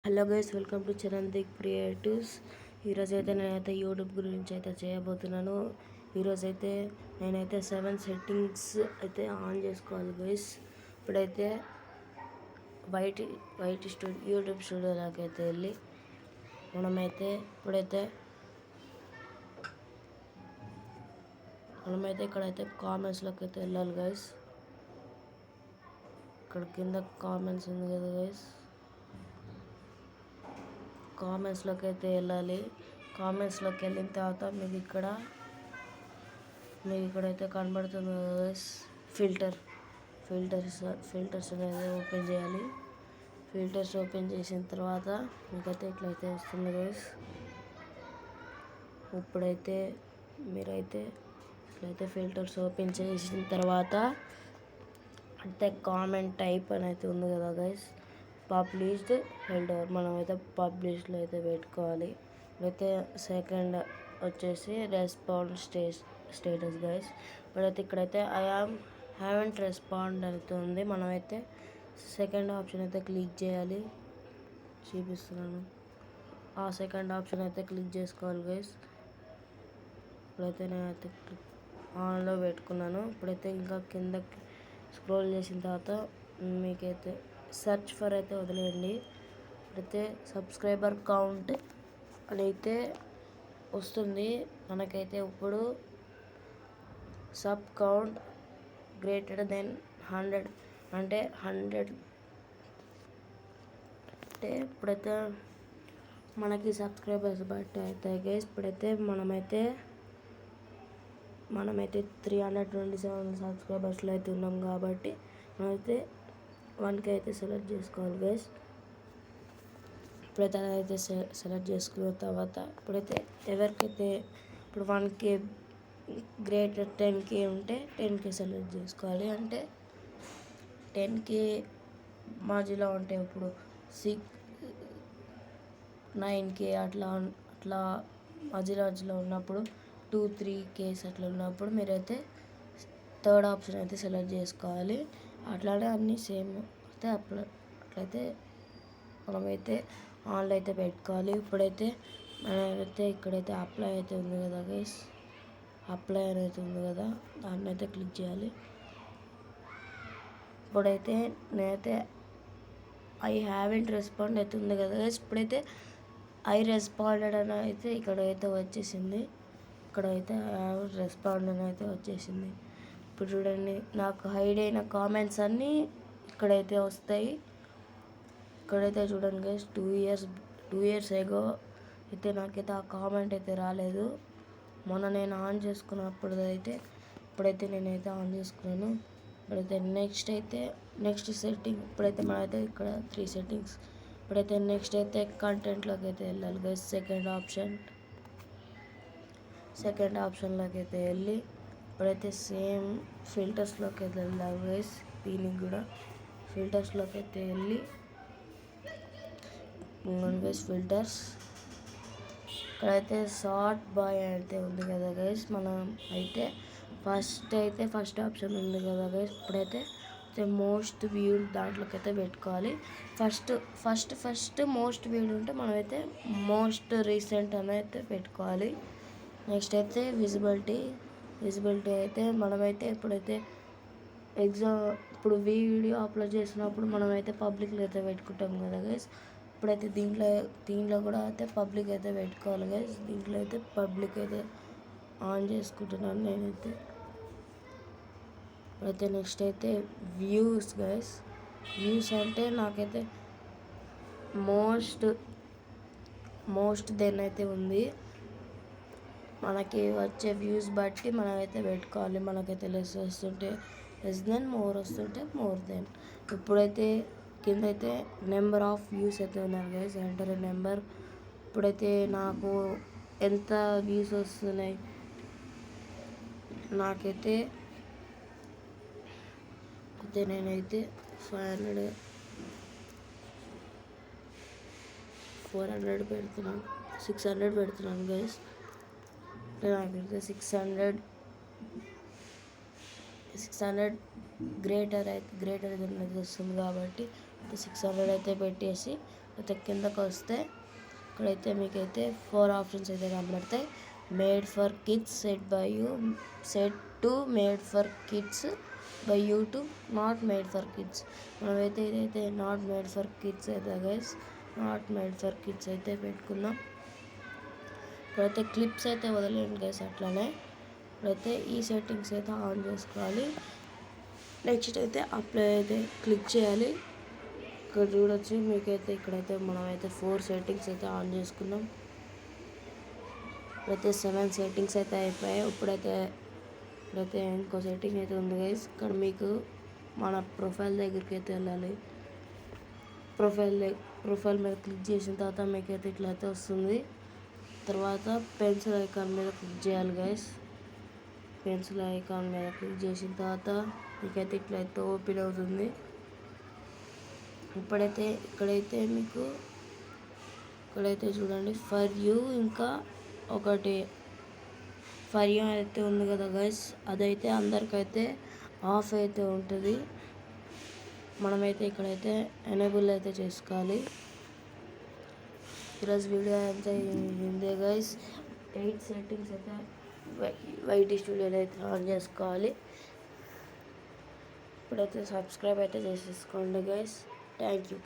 Hello guys, welcome to Charandik Creatives. ఈరోజు అయితే నేనైతే యూట్యూబ్ గురించి అయితే చేయబోతున్నాను. ఈరోజు అయితే నేనైతే 7 సెట్టింగ్స్ అయితే ఆన్ చేసుకోవాలి గైస్. ఇప్పుడైతే వైట్ యూట్యూబ్ స్టూడియోలోకి అయితే వెళ్ళి మనమైతే ఇక్కడైతే కామెంట్స్లోకి అయితే వెళ్ళాలి గైస్. ఇక్కడ కింద కామెంట్స్ ఉంది కదా గైస్, కామెంట్స్లోకి అయితే వెళ్ళాలి. కామెంట్స్లోకి వెళ్ళిన తర్వాత మీకు ఇక్కడైతే కనబడుతుంది కదా ఫిల్టర్స్ అనేది ఓపెన్ చేయాలి. ఫిల్టర్స్ ఓపెన్ చేసిన తర్వాత మీకైతే ఇట్లయితే వస్తుంది గైస్. ఇప్పుడైతే మీరైతే ఇట్లయితే ఫిల్టర్స్ ఓపెన్ చేసిన తర్వాత అంటే కామెంట్ టైప్ అని అయితే ఉంది కదా గైస్, పబ్లిష్డ్ ఫిల్టర్ మనమైతే పబ్లిష్లో అయితే పెట్టుకోవాలి. అయితే సెకండ్ వచ్చేసి రెస్పాండ్ స్టేటస్ గైస్. ఇక్కడైతే హ్యావెంట్ రెస్పాండ్ అయితే ఉంది. మనమైతే సెకండ్ ఆప్షన్ అయితే క్లిక్ చేయాలి. చూపిస్తున్నాను, ఆ సెకండ్ ఆప్షన్ అయితే క్లిక్ చేసుకోవాలి గైస్. ఇప్పుడైతే నేనైతే ఆన్లో పెట్టుకున్నాను. ఇప్పుడైతే ఇంకా కిందకి స్క్రోల్ చేసిన తర్వాత మీకైతే సెర్చ్ ఫర్ అయితే వదిలేయండి. అయితే సబ్స్క్రైబర్ కౌంట్ అని అయితే వస్తుంది. మనకైతే ఇప్పుడు సబ్ కౌంట్ గ్రేటర్ దెన్ 100 అంటే 100 అంటే ఇప్పుడైతే మనకి సబ్స్క్రైబర్స్ బట్టి అవుతాయి గైస్. ఇప్పుడైతే మనమైతే 327 సబ్స్క్రైబర్స్లో అయితే ఉన్నాం కాబట్టి మనమైతే 1K అయితే సెలెక్ట్ చేసుకోవాలి గైస్. ఇప్పుడైతే అదైతే సెలెక్ట్ చేసుకున్న తర్వాత ఇప్పుడైతే ఎవరికైతే ఇప్పుడు 1K గ్రేటర్ 10K ఉంటే 10K సెలెక్ట్ చేసుకోవాలి. అంటే 10K మధ్యలో ఉంటే ఇప్పుడు 9K అట్లా మధ్యలో ఉన్నప్పుడు 2-3K అట్లా ఉన్నప్పుడు మీరైతే థర్డ్ ఆప్షన్ అయితే సెలెక్ట్ చేసుకోవాలి. అట్లానే అన్నీ సేమ్ అయితే అట్లయితే మనమైతే ఆన్లో అయితే పెట్టుకోవాలి. ఇప్పుడైతే మనమైతే ఇక్కడైతే అప్లై అయితే ఉంది కదా గైస్, అప్లై అనేది ఉంది కదా, దాన్ని అయితే క్లిక్ చేయాలి. ఇప్పుడైతే నేనైతే ఐ హ్యావెంట్ రెస్పాండ్ అయితే ఉంది కదా గైస్. ఇప్పుడైతే ఐ రెస్పాండెడ్ అని అయితే ఇక్కడైతే వచ్చేసింది. ఇక్కడైతే రెస్పాండ్ అని అయితే వచ్చేసింది. ఇప్పుడు చూడండి, నాకు హైడ్ అయిన కామెంట్స్ అన్నీ ఇక్కడైతే వస్తాయి. ఇక్కడైతే చూడండి గైస్, 2 years ఎగో అయితే నాకైతే ఆ కామెంట్ అయితే రాలేదు. మొన్న నేను ఆన్ చేసుకున్నప్పుడు అయితే ఇప్పుడైతే నేనైతే ఆన్ చేసుకున్నాను. ఇప్పుడైతే నెక్స్ట్ సెట్టింగ్ ఇప్పుడైతే మనమైతే ఇక్కడ 3 సెట్టింగ్స్. ఇప్పుడైతే నెక్స్ట్ అయితే కంటెంట్లోకి అయితే వెళ్ళాలి గైస్. సెకండ్ ఆప్షన్లోకి అయితే వెళ్ళి ఇప్పుడైతే సేమ్ ఫిల్టర్స్లోకి అయితే వెళ్ళాలి గైస్. దీనికి కూడా ఫిల్టర్స్లోకి అయితే వెళ్ళి గైస్ ఫిల్టర్స్ ఇక్కడైతే షార్ట్ బాయ్ అయితే ఉంది కదా గైస్. మనం అయితే ఫస్ట్ ఆప్షన్ ఉంది కదా గైస్. ఇప్పుడైతే మోస్ట్ వ్యూడ్ దాంట్లోకి అయితే పెట్టుకోవాలి. ఫస్ట్ మోస్ట్ వ్యూడ్ ఉంటే మనమైతే మోస్ట్ రీసెంట్ అని అయితే పెట్టుకోవాలి. నెక్స్ట్ అయితే విజిబిలిటీ అయితే మనమైతే ఇప్పుడు వీడియో అప్లోడ్ చేసినప్పుడు మనమైతే పబ్లిక్లో అయితే పెట్టుకుంటాం కదా గైస్. ఇప్పుడైతే దీంట్లో కూడా అయితే పబ్లిక్ అయితే పెట్టుకోవాలి గైస్. దీంట్లో అయితే పబ్లిక్ అయితే ఆన్ చేసుకుంటున్నాను నేనైతే. ఇప్పుడైతే నెక్స్ట్ అయితే వ్యూస్ గైస్. వ్యూస్ అంటే నాకైతే మోస్ట్ దెన్ అయితే ఉంది. మనకి వచ్చే వ్యూస్ బట్టి మనమైతే పెట్టుకోవాలి. మనకైతే లెస్ వస్తుంటే లెస్ దెన్, మోర్ వస్తుంటే మోర్ దెన్. ఇప్పుడైతే కింద అయితే నెంబర్ ఆఫ్ వ్యూస్ అయితే ఉన్నారు గైస్. Enter number. ఇప్పుడైతే నాకు ఎంత వ్యూస్ వస్తున్నాయి, నాకైతే నేనైతే 400 పెడుతున్నాను, 600 పెడుతున్నాను గైస్. నాకైతే 600 గ్రేటర్ దెన్ వస్తుంది కాబట్టి 600 అయితే పెట్టేసి అయితే కిందకు వస్తే ఇక్కడైతే మీకైతే 4 ఆప్షన్స్ అయితే కనబడతాయి. Made for kids, set by you, set to made for kids, by you to not made for kids. మనమైతే ఇదైతే నాట్ మేడ్ ఫర్ కిడ్స్ అయితే guys, not made for kids అయితే పెట్టుకుందాం. ఇప్పుడైతే క్లిప్స్ అయితే వదిలేండి గైస్ అట్లానే. ఇప్పుడైతే ఈ సెట్టింగ్స్ అయితే ఆన్ చేసుకోవాలి. నెక్స్ట్ అయితే అప్లై అయితే క్లిక్ చేయాలి. ఇక్కడ చూడొచ్చు మీకైతే ఇక్కడైతే మనమైతే 4 సెట్టింగ్స్ అయితే ఆన్ చేసుకున్నాం. ఇప్పుడైతే 7 సెట్టింగ్స్ అయితే అయిపోయాయి. ఇప్పుడైతే ఇంకో సెట్టింగ్ అయితే ఉంది గైస్. ఇక్కడ మీకు మన ప్రొఫైల్ దగ్గరికి అయితే వెళ్ళాలి. ప్రొఫైల్ మీద క్లిక్ చేసిన తర్వాత మీకైతే ఇట్లా అయితే వస్తుంది. తర్వాత పెన్సిల్ ఐకాన్ మీద క్లిక్ చేయాలి గైస్. పెన్సిల్ ఐకాన్ మీద క్లిక్ చేసిన తర్వాత మీకైతే ఇట్లయితే ఓపెన్ అవుతుంది. ఇక్కడైతే మీకు చూడండి ఫర్ యూ, ఇంకా ఒకటి ఫర్ యూ అయితే ఉంది కదా గైస్, అదైతే అందరికైతే ఆఫ్ అయితే ఉంటుంది. మనమైతే ఇక్కడైతే ఎనేబుల్ అయితే చేసుకోవాలి. ఈరోజు వీడియో అయితే ఇందే గైస్. 8 సెట్టింగ్స్ అయితే వైటీ స్టూడియోలో అయితే ఆన్ చేసుకోవాలి. ఇప్పుడైతే సబ్స్క్రైబ్ అయితే చేసేసుకోండి గైస్. Thank you.